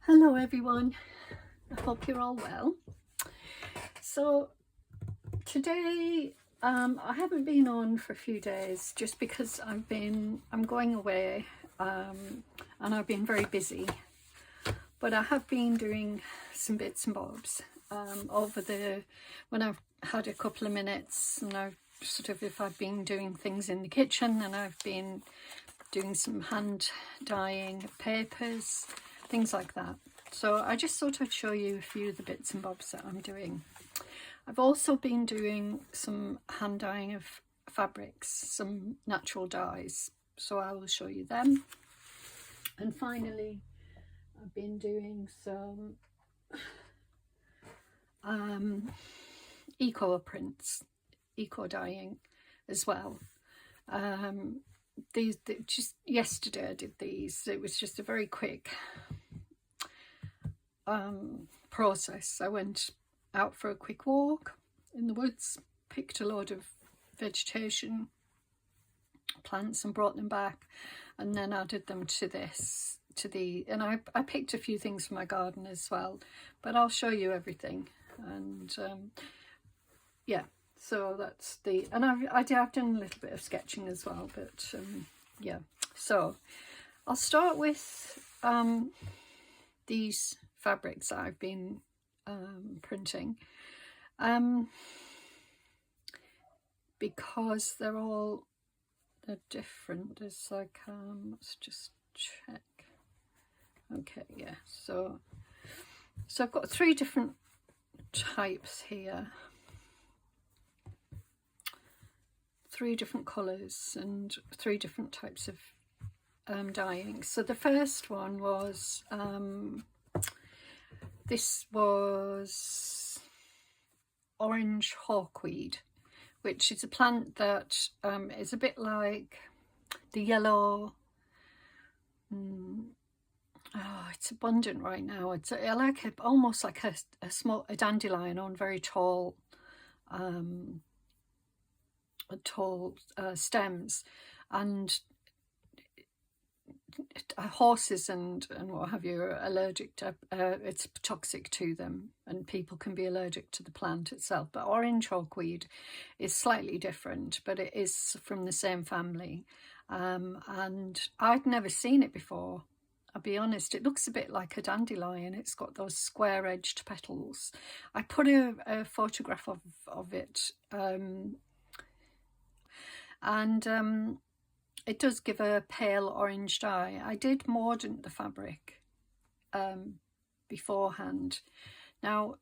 Hello everyone, I hope you're all well. So today I haven't been on for a few days just because I'm going away and I've been very busy, but I have been doing some bits and bobs when I've had a couple of minutes, and if I've been doing things in the kitchen, and I've been doing some hand dyeing of papers, things like that. So I just thought I'd show you a few of the bits and bobs that I'm doing. I've also been doing some hand dyeing of fabrics, some natural dyes, so I will show you them. And finally, I've been doing some eco prints, eco dyeing as well. Just yesterday I did these. It was just a very quick process. I went out for a quick walk in the woods, picked a load of vegetation, plants, and brought them back, and then added them to and I picked a few things from my garden as well, but I'll show you everything. And yeah, so that's and I've done a little bit of sketching as well, but yeah. So I'll start with these fabrics that I've been printing, because they're different. There's like let's just check. Okay, yeah, so I've got 3 different types here, 3 different colours and 3 different types of dyeing. So the first one was this was orange hawkweed, which is a plant that is a bit like the yellow. It's abundant right now. It's almost like a dandelion on very tall stems, and horses and what have you are allergic to it's toxic to them, and people can be allergic to the plant itself. But orange hawkweed is slightly different, but it is from the same family, and I'd never seen it before. I'll be honest, it looks a bit like a dandelion. It's got those square-edged petals. I put a photograph of it, and it does give a pale orange dye. I did mordant the fabric beforehand. Now,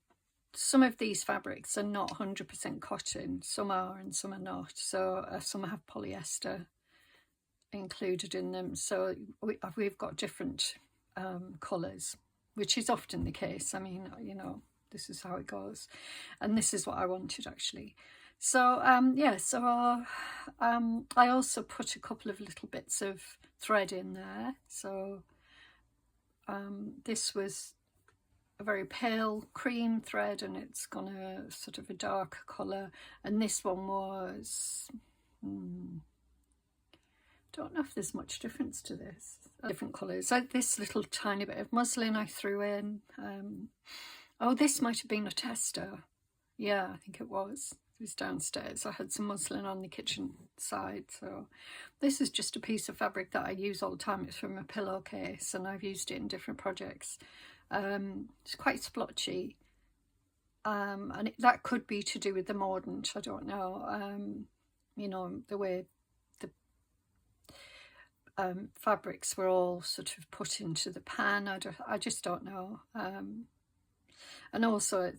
some of these fabrics are not 100% cotton. Some are and some are not. So some have polyester included in them. So we've got different colours, which is often the case. I mean, you know, this is how it goes. And this is what I wanted, actually. So yeah, so I also put a couple of little bits of thread in there. So this was a very pale cream thread, and it's gone a sort of a dark colour. And this one was don't know if there's much difference to this. Different colours. Like this little tiny bit of muslin I threw in. Oh, this might have been a tester. Yeah, I think it was. It was downstairs. I had some muslin on the kitchen side. So this is just a piece of fabric that I use all the time. It's from a pillowcase, and I've used it in different projects. It's quite splotchy, and that could be to do with the mordant. I don't know. You know, the way the fabrics were all sort of put into the pan. I just don't know. And also,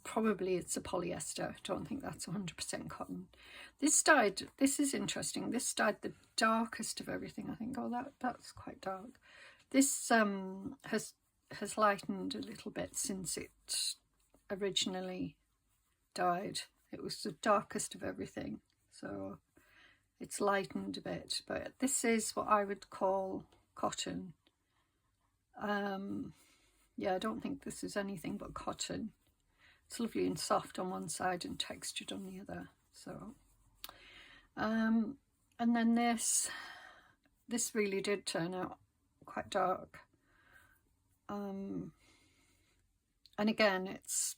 probably it's a polyester. I don't think that's 100% cotton. This is interesting. This dyed the darkest of everything, I think. Oh, that's quite dark. This has lightened a little bit since it originally dyed. It was the darkest of everything, so it's lightened a bit. But this is what I would call cotton. Yeah, I don't think this is anything but cotton. It's lovely and soft on one side and textured on the other. So, and then this really did turn out quite dark. and again it's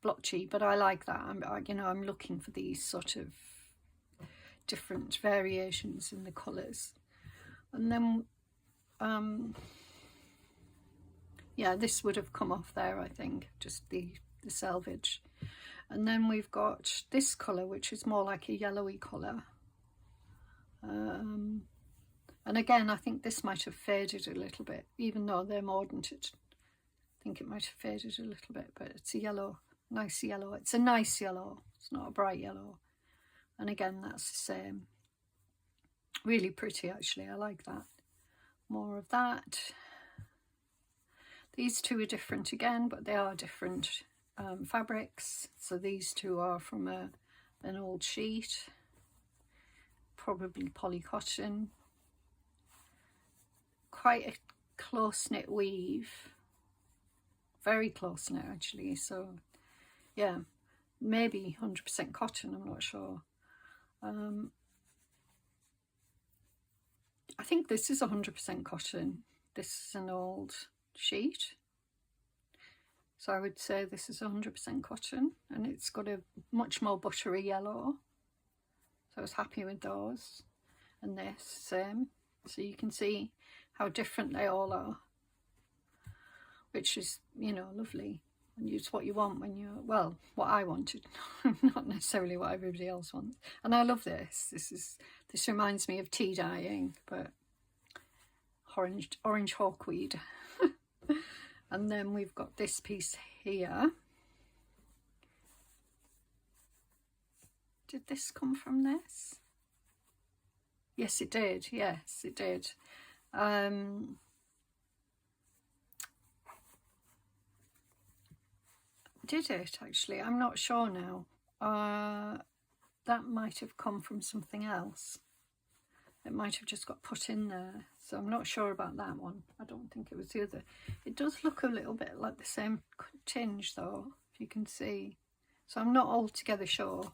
blotchy, but I like that. I'm looking for these sort of different variations in the colours. And then yeah, this would have come off there, I think, just the selvage. And then we've got this colour, which is more like a yellowy colour. And again, I think this might have faded a little bit, even though they're mordanted. I think it might have faded a little bit, but it's a yellow, nice yellow. It's a nice yellow. It's not a bright yellow. And again, that's the same. Really pretty, actually. I like that. More of that. These two are different again, but they are different fabrics. So these two are from an old sheet, probably polycotton. Quite a close-knit weave. Very close-knit, actually. So, yeah, maybe 100% cotton, I'm not sure. I think this is 100% cotton. This is an old sheet. So I would say this is 100% cotton, and it's got a much more buttery yellow. So I was happy with those. And this, same. So you can see how different they all are, which is, you know, lovely. And it's what you want when you're, well, what I wanted, not necessarily what everybody else wants. And I love this. This reminds me of tea dyeing, but orange hawkweed. And then we've got this piece here. Did this come from this? Yes, it did. Yes, it did. Did it actually? I'm not sure now. That might have come from something else. It might have just got put in there. So I'm not sure about that one. I don't think it was the other. It does look a little bit like the same tinge though, if you can see. So I'm not altogether sure.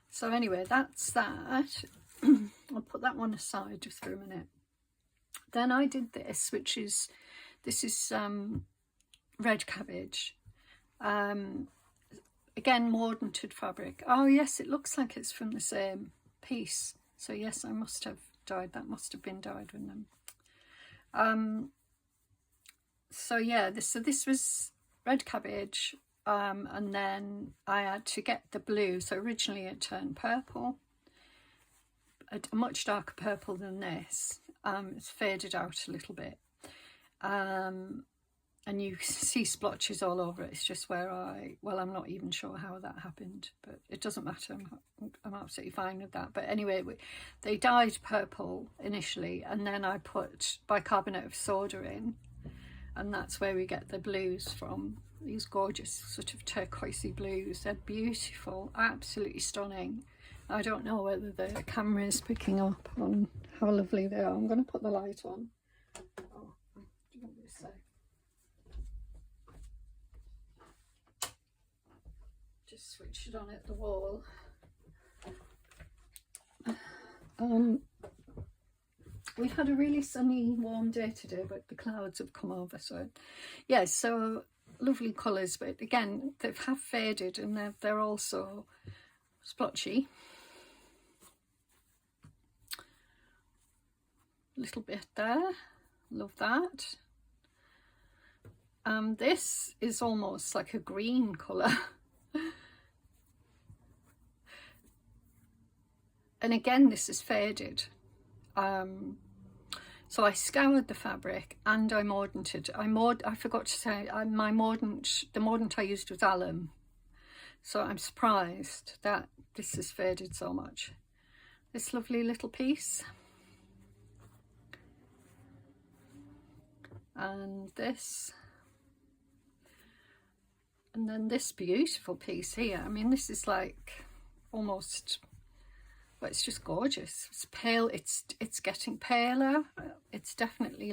So anyway, that's that. I'll put that one aside just for a minute. Then I did this, which is, this is red cabbage. Again, mordanted fabric. Oh yes, it looks like it's from the same piece. So yes, I must have dyed, that must have been dyed with them. So yeah, this was red cabbage, and then I had to get the blue. So originally it turned purple, a much darker purple than this. It's faded out a little bit, and you see splotches all over it. It's just where well, I'm not even sure how that happened, but it doesn't matter. I'm absolutely fine with that. But anyway, they dyed purple initially, and then I put bicarbonate of soda in, and that's where we get the blues from. These gorgeous sort of turquoisey blues. They're beautiful, absolutely stunning. I don't know whether the camera is picking up on how lovely they are. I'm going to put the light on. Oh, give me a sec. Just switch it on at the wall. We've had a really sunny, warm day today, but the clouds have come over. So, yeah, so lovely colours, but again, they have faded, and they're also splotchy. A little bit there, love that. This is almost like a green colour. And again, this is faded. So I scoured the fabric and I mordanted. I forgot to say, the mordant I used was alum. So I'm surprised that this has faded so much. This lovely little piece. And this. And then this beautiful piece here. I mean, this is like almost, but it's just gorgeous. It's pale. It's getting paler. It's definitely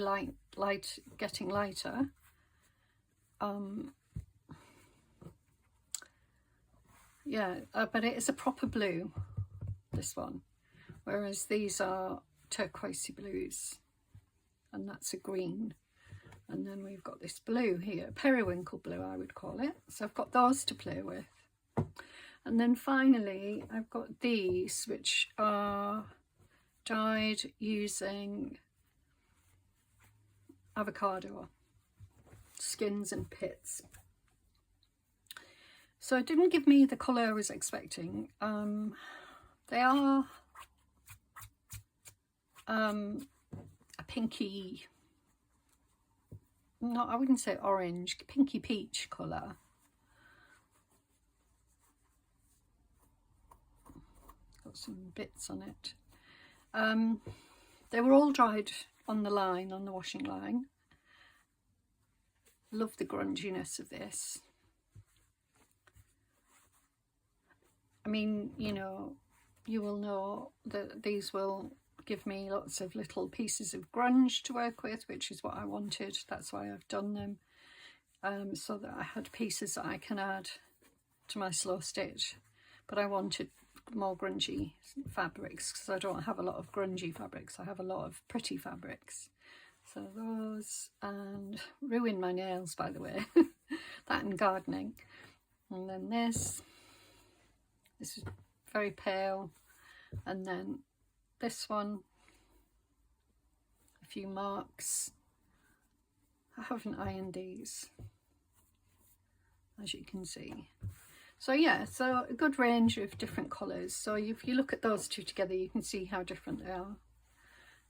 getting lighter. Yeah, but it is a proper blue, this one, whereas these are turquoisey blues, and that's a green. And then we've got this blue here, periwinkle blue I would call it. So I've got those to play with. And then finally I've got these, which are dyed using avocado skins and pits. So it didn't give me the colour I was expecting. They are a pinky, no, I wouldn't say orange, pinky peach colour. Got some bits on it. They were all dried on the line, on the washing line. Love the grunginess of this. I mean, you know, you will know that these will give me lots of little pieces of grunge to work with, which is what I wanted. That's why I've done them, so that I had pieces that I can add to my slow stitch. But I wanted more grungy fabrics because I don't have a lot of grungy fabrics. I have a lot of pretty fabrics. So those, and ruined my nails, by the way. That and gardening. And then this is very pale. And then this one, a few marks. I haven't ironed these, as you can see. So yeah, so a good range of different colours. So if you look at those two together, you can see how different they are.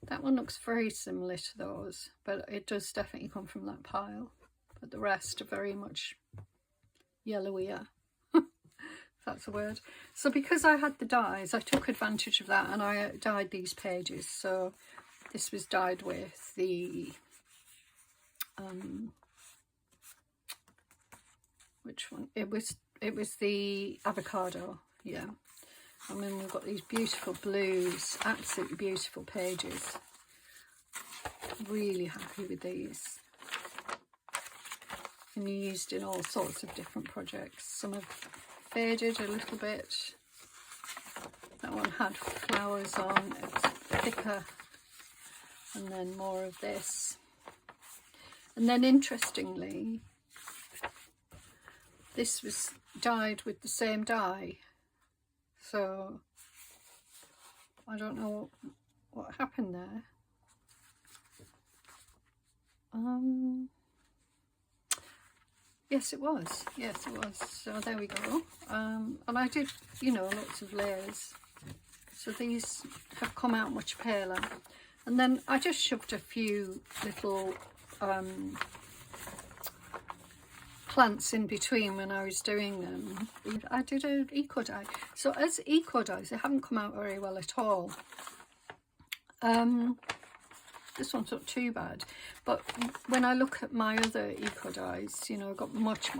That one looks very similar to those, but it does definitely come from that pile. But the rest are very much yellowier, if that's a word. So because I had the dyes, I took advantage of that and I dyed these pages. So this was dyed with the, which one? It was the avocado, yeah. And then we've got these beautiful blues, absolutely beautiful pages. Really happy with these. And used in all sorts of different projects. Some have faded a little bit. That one had flowers on, it was thicker. And then more of this. And then interestingly, this was dyed with the same dye. So I don't know what happened there. Yes, it was. Yes, it was. So there we go. And I did, you know, lots of layers. So these have come out much paler. And then I just shoved a few little plants in between when I was doing them. I did an eco dye. So as eco dyes, they haven't come out very well at all. This one's not too bad, but when I look at my other eco dyes, you know, I got much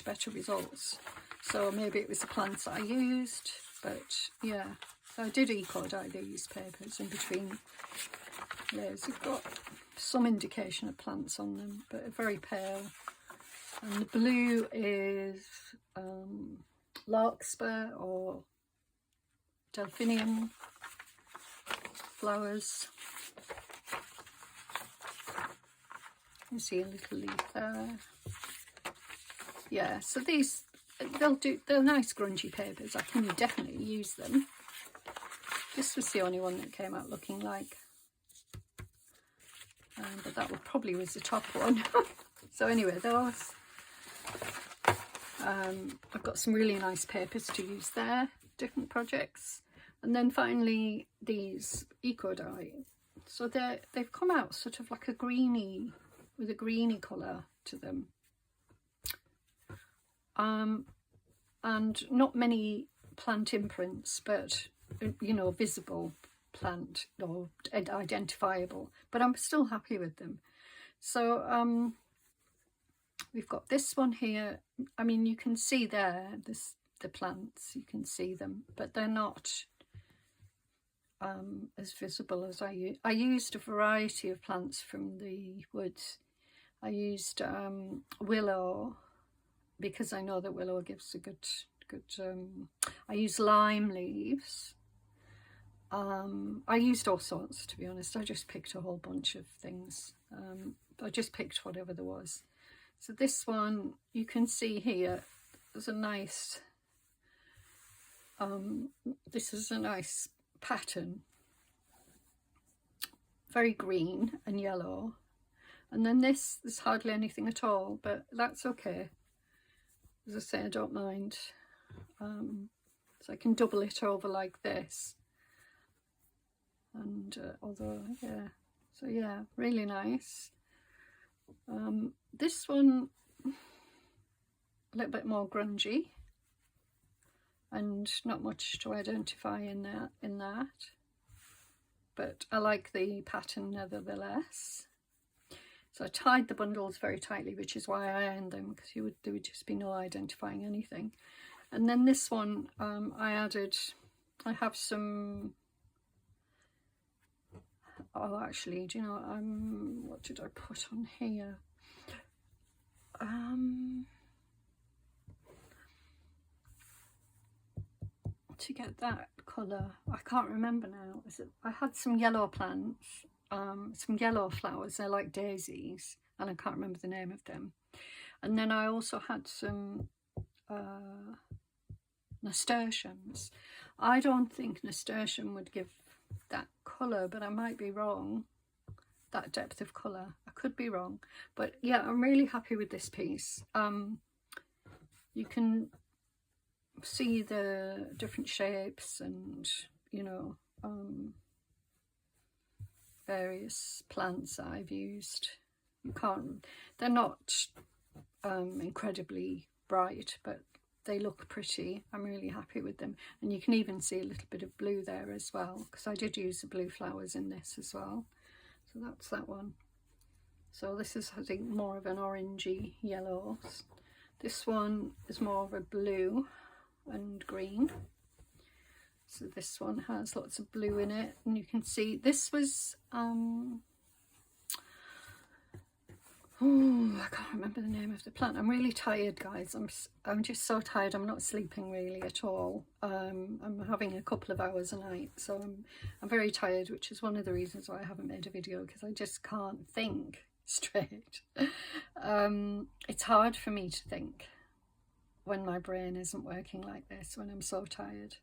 better results. So maybe it was the plants that I used, but yeah. So I did eco dye these papers in between layers. You've got some indication of plants on them, but very pale. And the blue is larkspur or delphinium flowers. You see a little leaf there. Yeah, so these, they're nice grungy papers. I can definitely use them. This was the only one that came out looking like. But that probably was the top one. So anyway, those. I've got some really nice papers to use there, different projects. And then finally these eco dye. So they've come out sort of like a greeny, with a greeny colour to them. And not many plant imprints, but you know, visible plant or identifiable, but I'm still happy with them. So we've got this one here. I mean, you can see there, the plants, you can see them, but they're not as visible as I used a variety of plants from the woods. I used willow, because I know that willow gives a good I use lime leaves. I used all sorts, to be honest. I just picked a whole bunch of things. I just picked whatever there was. So this one, you can see here, there's a nice, this is a nice pattern. Very green and yellow. And then there's hardly anything at all, but that's okay. As I say, I don't mind. So I can double it over like this. And although, yeah, so yeah, really nice. This one, a little bit more grungy, and not much to identify in that. But I like the pattern nevertheless. So I tied the bundles very tightly, which is why I ironed them, because there would just be no identifying anything. And then this one, I have some, oh actually, do you know, what did I put on here? To get that colour, I can't remember now. I had some yellow plants, some yellow flowers, they're like daisies, and I can't remember the name of them. And then I also had some nasturtiums. I don't think nasturtium would give that colour, but I might be wrong, that depth of colour. I could be wrong, but yeah, I'm really happy with this piece. You can see the different shapes and, you know, various plants that I've used. They're not incredibly bright, but they look pretty. I'm really happy with them. And you can even see a little bit of blue there as well, because I did use the blue flowers in this as well. So that's that one. So this is, I think, more of an orangey yellow. This one is more of a blue and green. So this one has lots of blue in it, and you can see this was oh, I can't remember the name of the plant. I'm really tired, guys. I'm just so tired. I'm not sleeping really at all. I'm having a couple of hours a night, so I'm very tired, which is one of the reasons why I haven't made a video, because I just can't think straight. It's hard for me to think when my brain isn't working like this, when I'm so tired.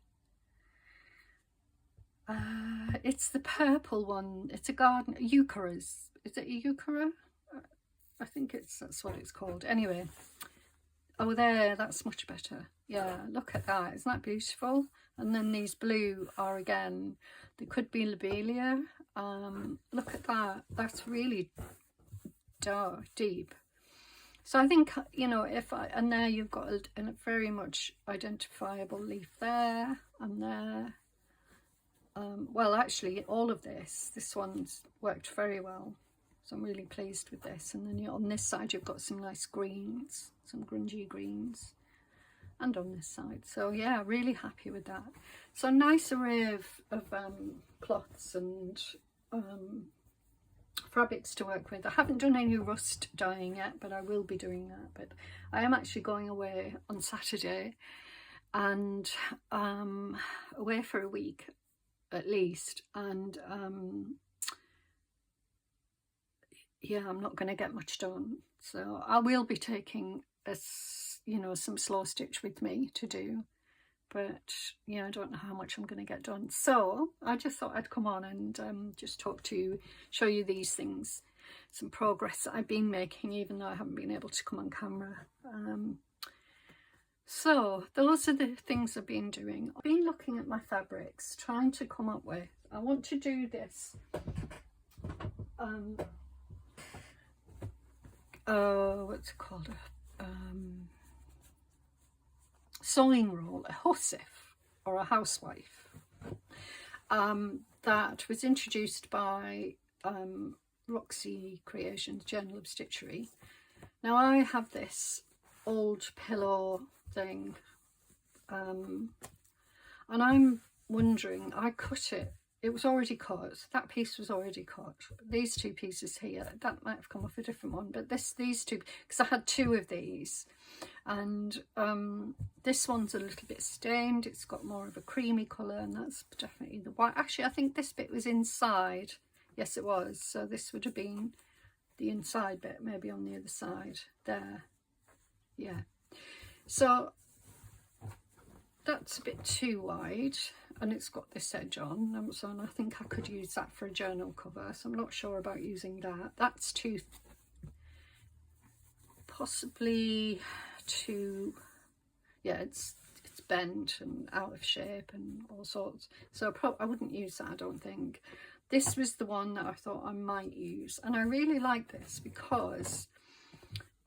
It's the purple one. It's a garden, eucharis. Is it a euchara? I think that's what it's called. Anyway, oh there, that's much better. Yeah, look at that. Isn't that beautiful? And then these blue are, again, they could be lobelia. Look at that. That's really dark, deep. So I think, you know, and there you've got a very much identifiable leaf there and there. Well, actually, all of this one's worked very well. So I'm really pleased with this. And then on this side, you've got some nice greens, some grungy greens, and on this side. So yeah, really happy with that. So nice array of cloths and fabrics to work with. I haven't done any rust dyeing yet, but I will be doing that. But I am actually going away on Saturday, and away for a week at least. And yeah, I'm not going to get much done, so I will be taking some slow stitch with me to do, but yeah, I don't know how much I'm going to get done. So I just thought I'd come on and just talk to you, show you these things, some progress that I've been making, even though I haven't been able to come on camera. So those are the things I've been doing. I've been looking at my fabrics, trying to come up with, I want to do this what's it called, sewing roll, a housewife or a housewife, that was introduced by Roxy Creations Journal of Stitchery. Now I have this old pillow thing, and I'm wondering, I cut it. It was already cut. That piece was already cut. These two pieces here, that might have come off a different one, but these two, because I had two of these, and this one's a little bit stained. It's got more of a creamy colour, and that's definitely the white. Actually, I think this bit was inside. Yes, it was. So this would have been the inside bit, maybe on the other side there. Yeah, so that's a bit too wide, and it's got this edge on, so I think I could use that for a journal cover, so I'm not sure about using that. That's too, possibly too, yeah, it's bent and out of shape and all sorts, so I wouldn't use that, I don't think. This was the one that I thought I might use, and I really like this because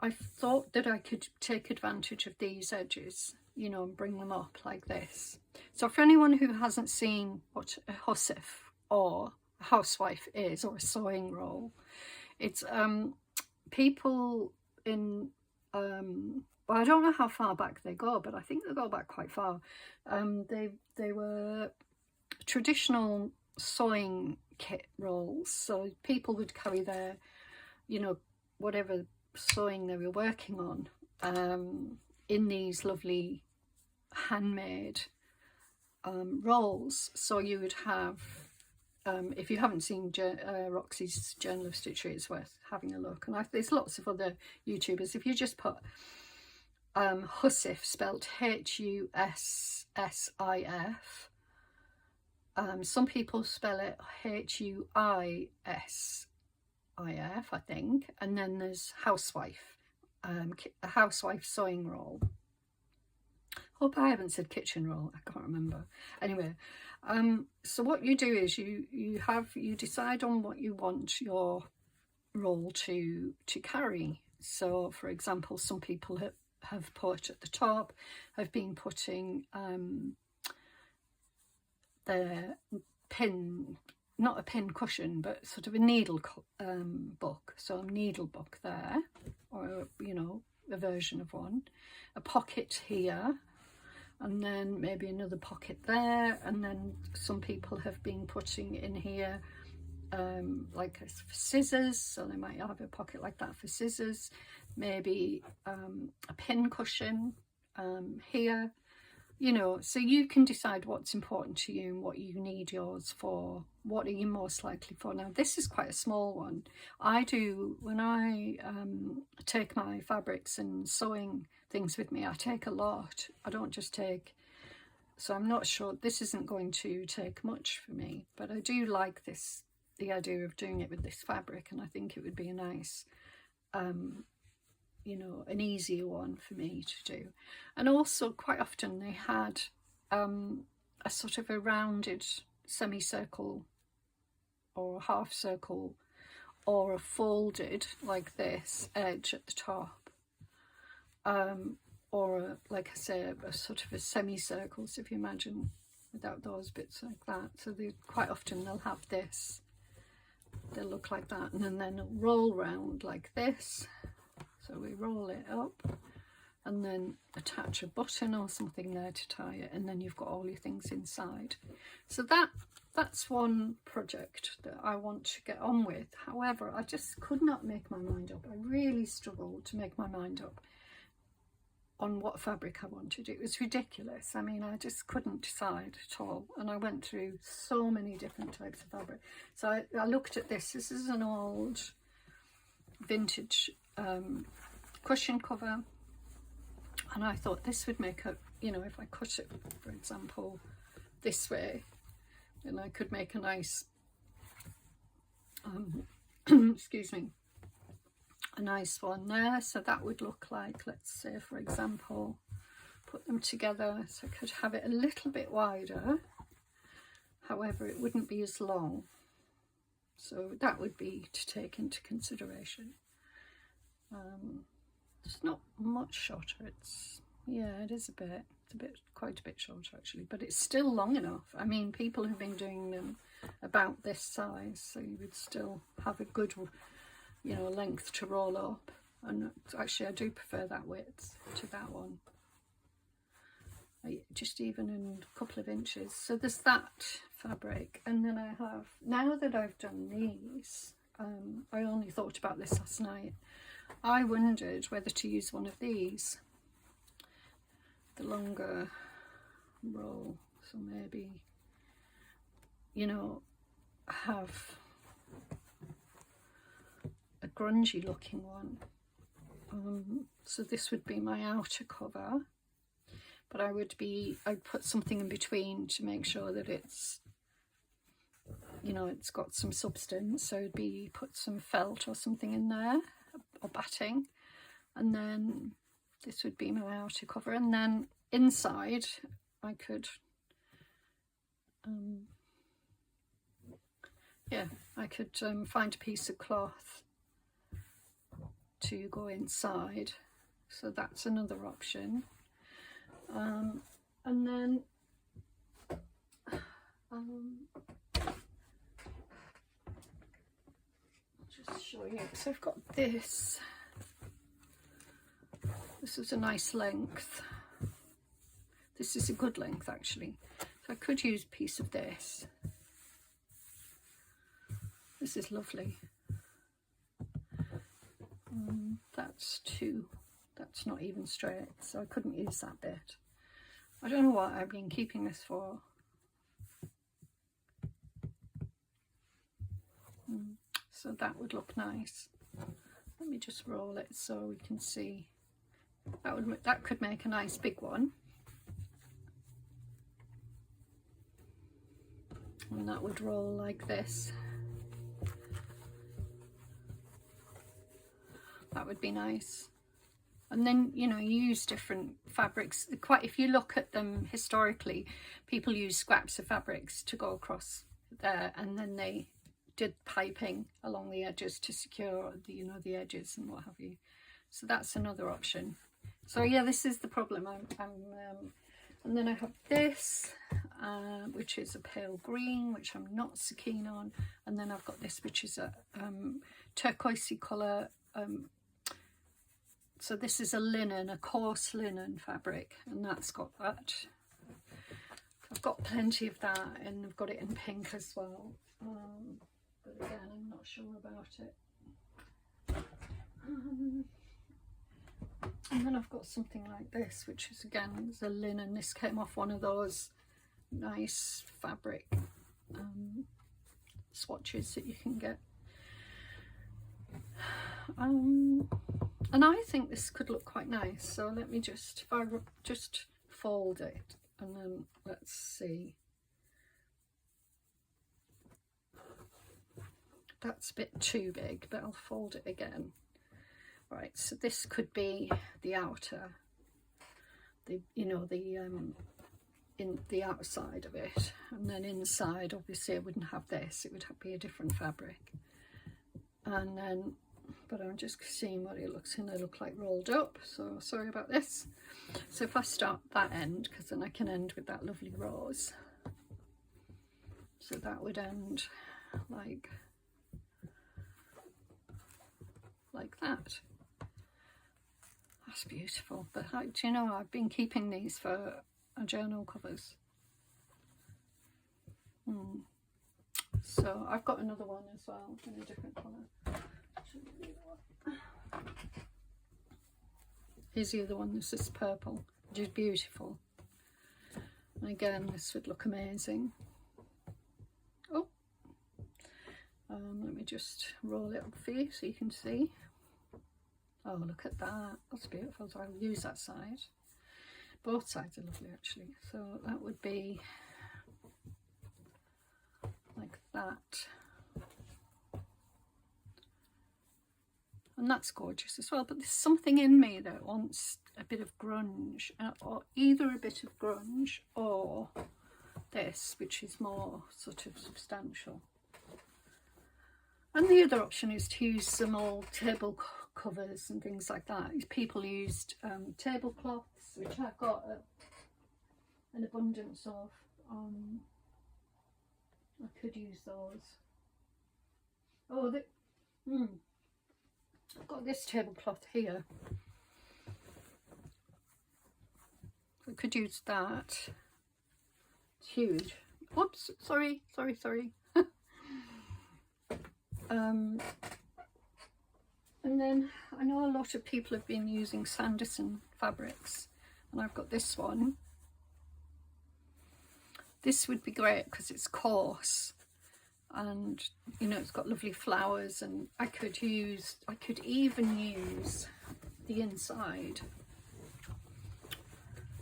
I thought that I could take advantage of these edges, you know, and bring them up like this. So for anyone who hasn't seen what a hussif or a housewife is, or a sewing roll, it's people in well, I don't know how far back they go, but I think they go back quite far. They were traditional sewing kit rolls, so people would carry their, you know, whatever sewing they were working on, in these lovely handmade rolls. So you would have, if you haven't seen Roxy's Journal of Stitchery, it's worth having a look. And there's lots of other YouTubers. If you just put Hussif, spelled H-U-S-S-I-F, some people spell it H-U-I-S-I-F, I think, and then there's housewife, a housewife sewing roll. Hope I haven't said kitchen roll, I can't remember. Anyway, so what you do is you decide on what you want your roll to carry. So for example, some people have put at the top, have been putting the pin, not a pin cushion, but sort of a needle book. So a needle book there, or, you know, a version of one, a pocket here, and then maybe another pocket there, and then some people have been putting in here like for scissors, so they might have a pocket like that for scissors, maybe a pin cushion here, you know. So you can decide what's important to you and what you need yours for, what are you most likely for. Now this is quite a small one. I do, when I take my fabrics and sewing things with me, I take a lot. I don't just take, so I'm not sure, this isn't going to take much for me, but I do like this, the idea of doing it with this fabric, and I think it would be a nice you know, an easier one for me to do. And also quite often they had a sort of a rounded semicircle or a half circle, or a folded like this edge at the top, or like I say, a sort of a semicircle, so if you imagine without those bits like that. So they quite often they'll have this, they'll look like that, and then it'll roll round like this. So we roll it up and then attach a button or something there to tie it, and then you've got all your things inside. So that's one project that I want to get on with. However, I just could not make my mind up. I really struggled to make my mind up on what fabric I wanted. It was ridiculous. I mean, I just couldn't decide at all, and I went through so many different types of fabric. So I looked at this. This is an old vintage cushion cover, and I thought this would make a, you know, if I cut it, for example, this way, then I could make a nice excuse me, a nice one there. So that would look like, let's say for example, put them together, so I could have it a little bit wider, however it wouldn't be as long. So that would be to take into consideration. It's not much shorter, it's, yeah, it is a bit, it's quite a bit shorter actually, but it's still long enough. I mean, people have been doing them about this size, so you would still have a good, you know, length to roll up. And actually I do prefer that width to that one, just even in a couple of inches. So there's that fabric, and then I have, now that I've done these, I only thought about this last night, I wondered whether to use one of these, the longer roll. So maybe, you know, have a grungy looking one. So this would be my outer cover, but I'd put something in between to make sure that it's, you know, it's got some substance. So it'd be put some felt or something in there, or batting, and then this would be my outer cover, and then inside I could I could find a piece of cloth to go inside, so that's another option. And then I'll just show you. So I've got this. This is a nice length. This is a good length actually. So I could use a piece of this. This is lovely. That's not even straight, so I couldn't use that bit. I don't know what I've been keeping this for. So that would look nice. Let me just roll it so we can see. That could make a nice big one. And that would roll like this. That would be nice. And then, you know, you use different fabrics. If you look at them historically, people use scraps of fabrics to go across there, and then they did piping along the edges to secure the, you know, the edges and what have you. So that's another option. So yeah, this is the problem. And then I have this, which is a pale green, which I'm not so keen on. And then I've got this, which is a turquoisey colour. So this is a linen, a coarse linen fabric, and that's got that. I've got plenty of that, and I've got it in pink as well. But again, I'm not sure about it. And then I've got something like this, which is again, it's a linen. This came off one of those nice fabric swatches that you can get. And I think this could look quite nice. So let me just, if I just fold it, and then let's see. That's a bit too big, but I'll fold it again. Right, so this could be the outer, you know, in the outside of it, and then inside, obviously, I wouldn't have this. It would be a different fabric. And then, but I'm just seeing what it looks in. They look like rolled up, so sorry about this. So if I start that end, because then I can end with that lovely rose. So that would end like that. That's beautiful. But do you know, I've been keeping these for journal covers. So I've got another one as well in a different colour. Here's the other one. This is purple, which is beautiful. And again, this would look amazing. Oh, let me just roll it up for you so you can see. Oh, look at that. That's beautiful. So I'll use that side. Both sides are lovely, actually. So that would be like that. And that's gorgeous as well. But there's something in me that wants a bit of grunge, or either a bit of grunge or this, which is more sort of substantial. And the other option is to use some old table covers and things like that. People used tablecloths, which I've got an abundance of. I could use those. Oh, I've got this tablecloth here. I could use that. It's huge. Oops, sorry. And then I know a lot of people have been using Sanderson fabrics, and I've got this one. This would be great because it's coarse, and you know, it's got lovely flowers, and I could even use the inside,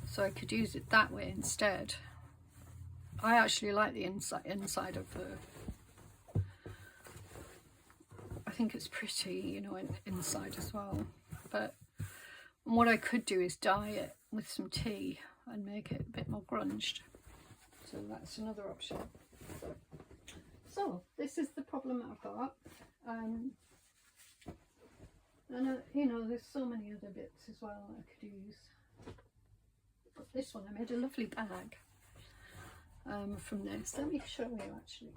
so I could use it that way instead. I actually like the inside of the, I think it's pretty, you know, inside as well. But what I could do is dye it with some tea and make it a bit more grunged. So that's another option. So this is the problem I've got. And you know, there's so many other bits as well I could use. But this one, I made a lovely bag from this. Let me show you actually.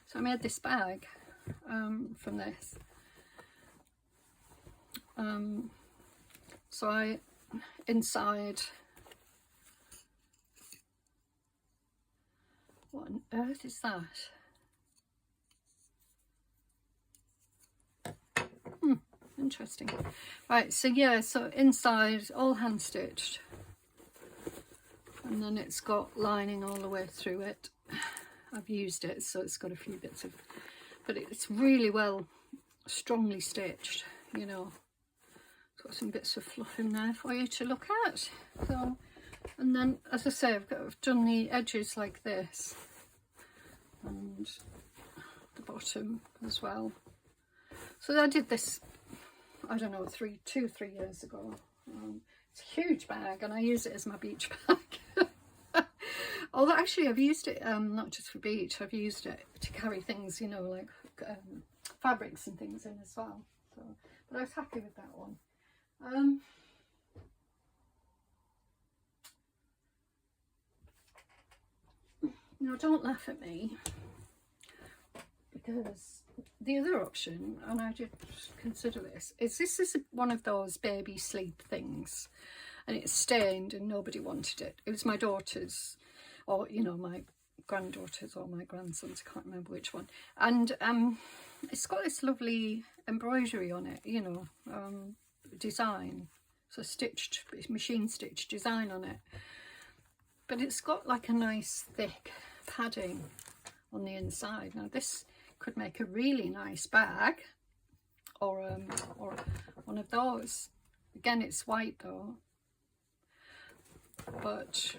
So I made this bag from this. So I, inside, what on earth is that? Interesting. Right, so yeah, so inside all hand stitched, and then it's got lining all the way through it. I've used it, so it's got a few bits of, but it's really well strongly stitched, you know. It's got some bits of fluff in there for you to look at. So, and then as I say, I've done the edges like this, and the bottom as well. So I did this, I don't know, 3 years ago. It's a huge bag, and I use it as my beach bag. Although actually I've used it not just for beach, I've used it to carry things, you know, like fabrics and things in as well. So, but I was happy with that one. Now don't laugh at me, because the other option, and I did consider this is one of those baby sleep things, and it's stained and nobody wanted it. It was my daughter's, or you know, my granddaughter's or my grandson's, I can't remember which one. And it's got this lovely embroidery on it, you know, design, so stitched, machine stitched design on it, but it's got like a nice thick padding on the inside. Now this could make a really nice bag, or one of those. Again, it's white though, but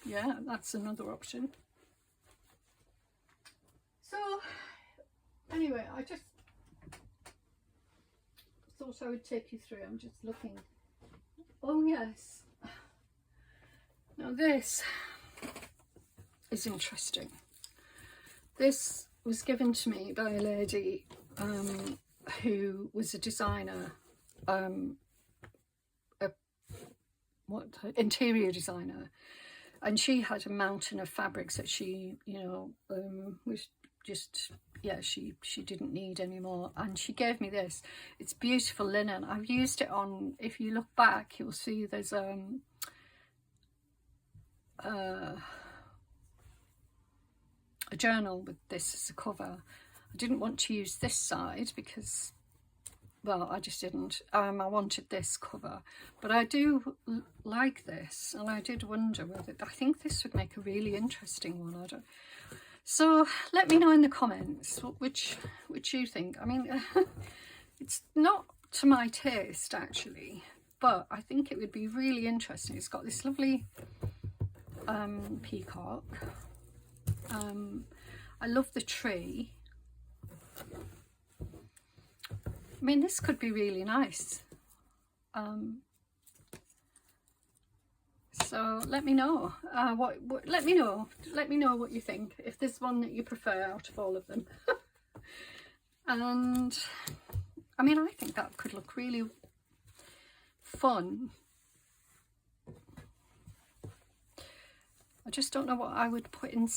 yeah, that's another option. So anyway, I just thought I would take you through. I'm just looking. Oh yes, now this is interesting. This was given to me by a lady who was a designer, interior designer, and she had a mountain of fabrics that she, you know, was just, yeah, she didn't need anymore, and she gave me this. It's beautiful linen. I've used it on, if you look back, you'll see there's a journal with this as a cover. I didn't want to use this side because, well, I just didn't. I wanted this cover, but I do like this, and I did wonder whether, I think this would make a really interesting one. I don't. So let me know in the comments which you think. I mean, it's not to my taste actually, but I think it would be really interesting. It's got this lovely peacock. I love the tree. I mean, this could be really nice. So let me know let me know what you think, if there's one that you prefer out of all of them. And I mean, I think that could look really fun. I just don't know what I would put in,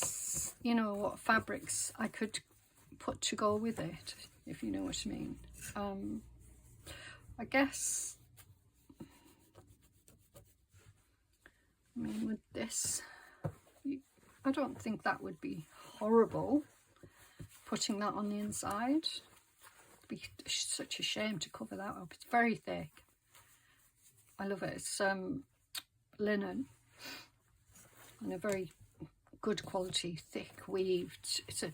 you know, what fabrics I could put to go with it, if you know what I mean. I guess, I mean, with this, I don't think that would be horrible, putting that on the inside. It'd be such a shame to cover that up. It's very thick. I love it. It's linen, and a very good quality thick weaved. It's a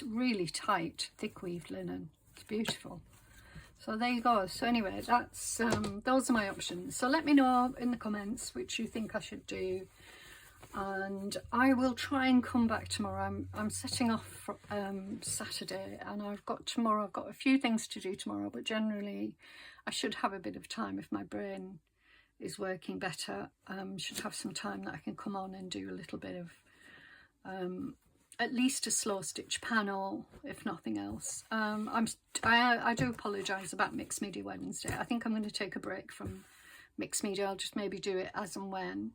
really tight thick weaved linen. It's beautiful. So there you go. So anyway, that's those are my options. So let me know in the comments which you think I should do, and I will try and come back tomorrow. I'm setting off for, Saturday, and I've got a few things to do tomorrow, but generally I should have a bit of time if my brain is working better. Should have some time that I can come on and do a little bit of at least a slow stitch panel, if nothing else. I do apologise about Mixed Media Wednesday. I think I'm going to take a break from Mixed Media. I'll just maybe do it as and when.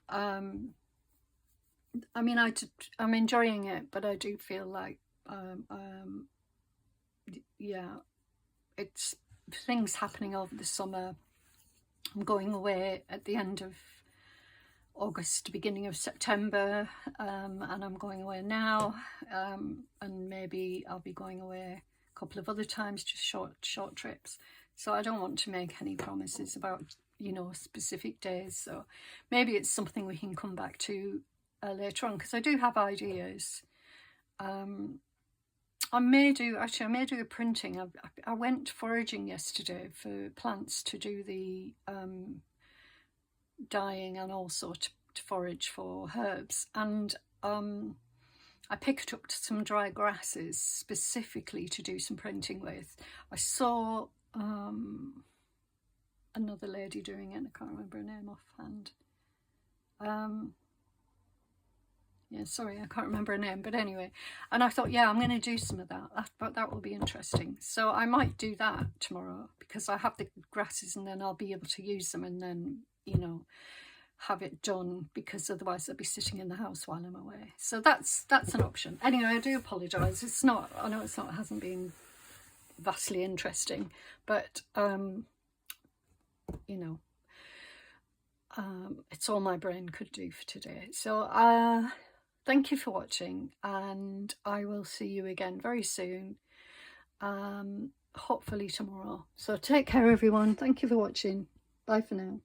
I mean, I'm enjoying it, but I do feel like yeah, it's things happening over the summer. I'm going away at the end of August, beginning of September, and I'm going away now, and maybe I'll be going away a couple of other times, just short trips. So I don't want to make any promises about, you know, specific days. So maybe it's something we can come back to later on, because I do have ideas. I may do a printing. I went foraging yesterday for plants to do the dyeing, and also to forage for herbs, and I picked up some dry grasses specifically to do some printing with. I saw another lady doing it. I can't remember her name offhand. Yeah, sorry, I can't remember her name, but anyway, and I thought, yeah, I'm going to do some of that. But that will be interesting. So I might do that tomorrow, because I have the grasses, and then I'll be able to use them, and then, you know, have it done, because otherwise I'll be sitting in the house while I'm away. So that's an option. Anyway, I do apologise. It's not, I know it's not, it hasn't been vastly interesting, but you know, it's all my brain could do for today. So thank you for watching, and I will see you again very soon, hopefully tomorrow. So take care, everyone. Thank you for watching. Bye for now.